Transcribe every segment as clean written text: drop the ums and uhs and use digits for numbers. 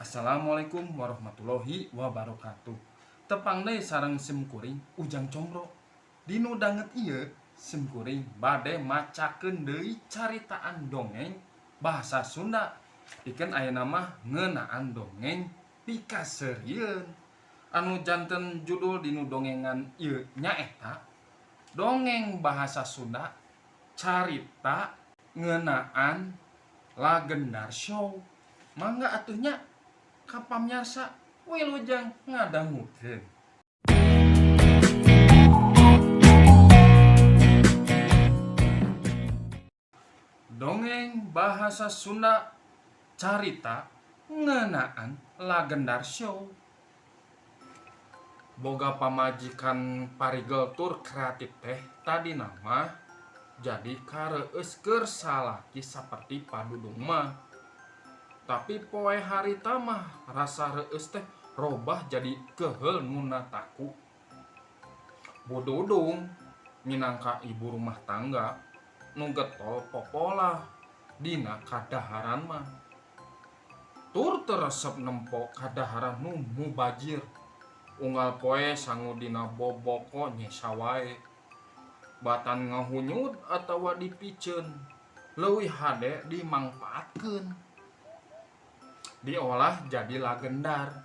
Assalamualaikum warahmatullahi wabarakatuh. Tepang deui sareng simkuring Ujang Combro. Dinu danget ieu simkuring bade macakeun deui caritaan dongeng bahasa Sunda. Pikeun ayeuna mah ngeunaan dongeng pikaseurieun. Anu janten judul dinu dongengan ieu nyaeta dongeng bahasa Sunda carita ngeunaan Lagendar Show. Mangga atuhnya kapamyarsa wilujeng ngadangukeun. Dongeng bahasa Sunda carita ngeunaan Lagendar Show. Boga pamajikan parigel tur kreatif teh tadi nama jadi kareueus keur salaki saperti padudung mah. Tapi poe harita mah rasa reueus teh robah jadi keheul nuna taku. Bududung minangka ibu rumah tangga nu getol popolah dina kadaharan mah. Tur teresep nempo kadaharan nu mubajir. Unggal poe sangu dina boboko nyesa wae. Batan ngahunyud atawa dipiceun leuwih hade dimangpaatkeun. Diolah jadi lagendar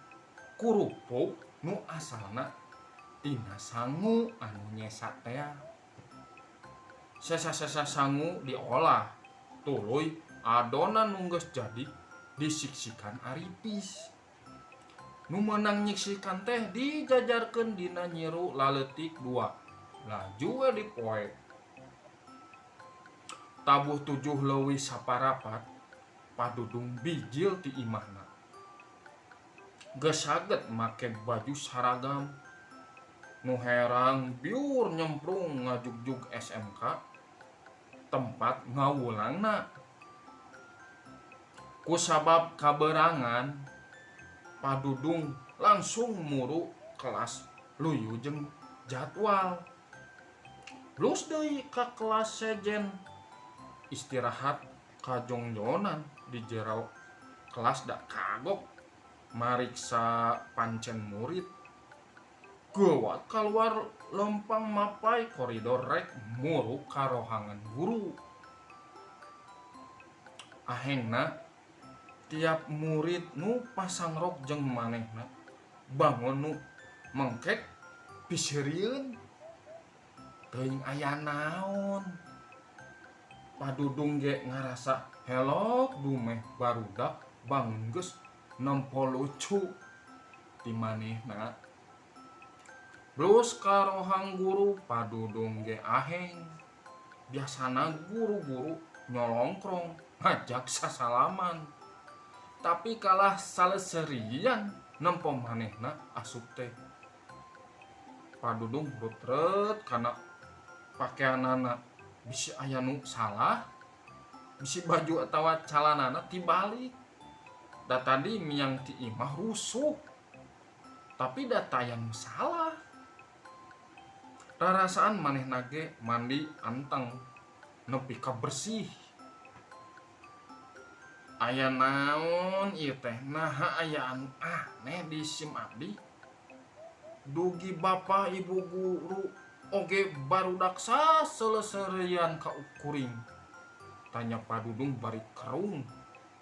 kurupuk nu asalna tina sangu anu nyesa teh. Sesa-sesa sangu diolah tuluy adonan nu geus jadi disiksikan aripis. Nu meunang nyiksikan teh dijajarkeun dina nyiru laletik 2 laju we dipoe. Tabuh 7 leuwih saparapat padudung bijil ti imahna. Geus saged make baju saragam nu herang biur nyemplung ngajugjug SMK tempat ngawulangna. Kusabab kaberangan padudung langsung muru kelas luyu jeung jadwal. Lus deui ka kelas sejen istirahat kajongjonan di jero kelas da kagok mariksa pancen murid. Geuwat kaluar lempang mapai koridor rek muru ka rohangan guru. Ahengna tiap murid nu pasangrok jeung manehna bangun nu mengkek piseurieun teuing aya naon. Padudung ge ngarasa helok dumeh barudak bangun geus nempo lucu ti manehna. Blus ka rohang guru padudung ge aheng. Biasana guru-guru nyolongkrong ngajak sasalaman. Tapi kalah saleserian nempo manehna asup teh. Padudung butret kana pakeanana bisi aya nu salah, bisi baju atawa calanana tibalik. Da tadi miang ti imah rusuh, tapi data yang salah. Rarasaan manehna ge mandi anteng nepi ka bersih. Aya naon ieu teh? Naha aya anu aneh di SIM abdi? Dugi bapak ibu guru oge barudak saseleserian ka kuring. Tanya padudung bari kerung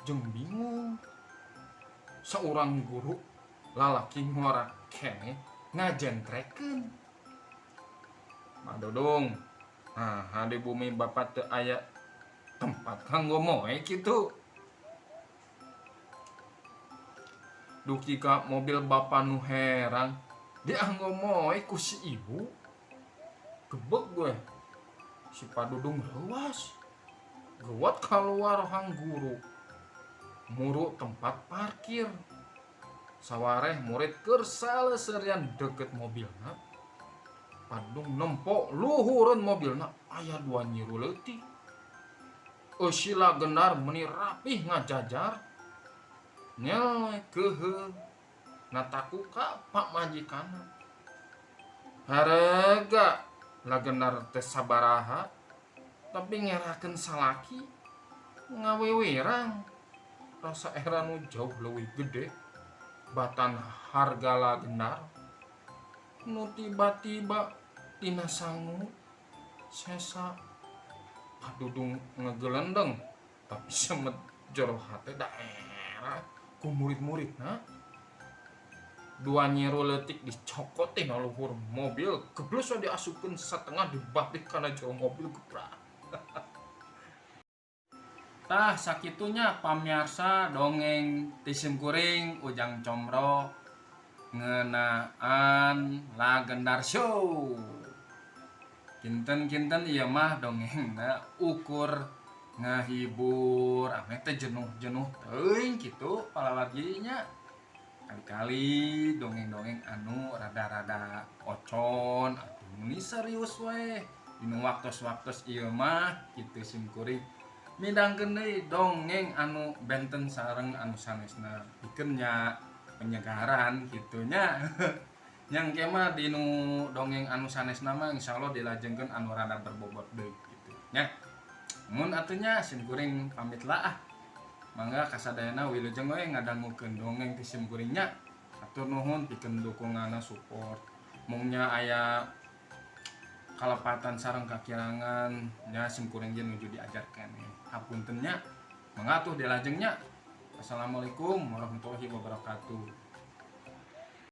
jeung bingung. Saurang guru lalaki ngorak keneh ngajentrekeun. Madudung, nah di bumi bapak teu aya tempat kanggo moe kitu. Duki ka mobil bapak nu herang dianggo moe ku si ibu. Gebeg gue si padudung leuwas geuwat kaluar hang guru muru tempat parkir. Sawareh murid keur saleserian deket mobilna. Padudung nempo luhureun mobilna aya 2 nyiru leutik. Eusi Lagendar meuni rapih ngajajar nyel keheul nataku ka pak majikana. Harega Lagendar teh sabaraha tapi ngerakeun salaki ngawewerang rasa era nu jauh leuwih gede batan harga lagendar nu tiba-tiba tina sangu sesa padudung ngegelendeng tapi semet jero hate daerah ku murid-murid dua nyeru letik dicokotin luhur mobil geblus diasupkeun satengah dibalik kana jero mobil gebrak. Tah sakitunya pamiarsa dongeng tisim kuring Ujang Comro ngeunaan lagendar show. Kinten-kinten ieu mah dongengna ukur ngahibur ame teh jenuh-jenuh teuing kitu palawarginya. Kali-kali dongeng-dongeng anu rada-rada ocon atuh muni serius we. Dinu waktos-waktos ieu mah kitu sim kuring midangkeun deui dongeng anu benten sareng anu sanesna pikeun nya penyegaran kitu nya. Yang kemah dinu dongeng anu sanesna mah insyaallah dilajengkeun anu rada berbobot deui kitu nya. Mun atuh nya sim kuring pamit lah ah. Mangga kasadayana wilujeng we ngadangukeun dongeng ti sim kuring nya. Hatur nuhun pikeun dukunganna support. Mungnya aya kalepatan sareng kakirangan nya sim kuring ge nuju diajarkeun hapunten nya. Mangga atuh dilajeng nya. Assalamualaikum warahmatullahi wabarakatuh.